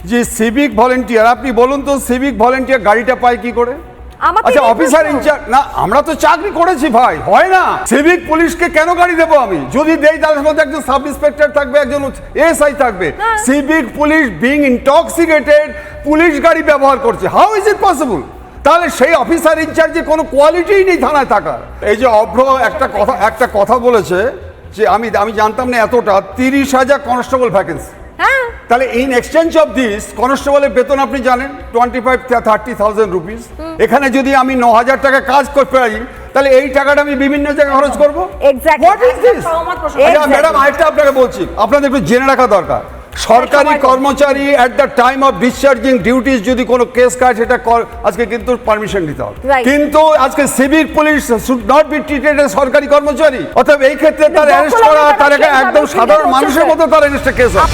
যে civic volunteer, আপনি বলুন তো সিভিক ভলেন্টিয়ার গাড়িটা পায় কি করে? আচ্ছা অফিসার ইনচার্জ না, আমরা তো চাকরি করেছি ভাই, হয় না? সিভিক পুলিশকে কেন গাড়ি দেবো আমি? যদি দেই তাহলে মধ্যে একজন সাব ইন্সপেক্টর থাকবে, একজন এসআই থাকবে। Civic police being intoxicated police গাড়ি ব্যবহার করছে, হাউ ইজ ইট পসিবল? তাহলে সেই অফিসার ইনচার্জে কোনো কোয়ালিটিই নেই থানায় থাকার। এই যে অভ্র একটা কথা বলেছে যে আমি জানতাম না এতটা, 30,000 কনস্টেবল ভ্যাকেন্সি। তাহলে ইন এক্সচেঞ্জ অফ দিস কনস্টেবলের বেতন আপনি জানেন 25-30,000 রুপিস। এখানে যদি আমি 9,000 টাকা কাজ করতে পারি তাহলে এই টাকাটা আমি বিভিন্ন জায়গায় খরচ করবো। ম্যাডাম আরেকটা আপনাকে বলছি, আপনাদের একটু জেনে রাখা দরকার, সরকারি কর্মচারী at the time of discharging duties যদি কোনো কেস কাজ সেটা আজকে কিন্তু পারমিশন দিতে হবে, কিন্তু আজকে civic police should not be treated as সরকারি কর্মচারী। অতএব এই ক্ষেত্রে তার অ্যারেস্ট করা, তার একদম সাধারণ মানুষের মতো তার অ্যারেস্টে কেস হয়।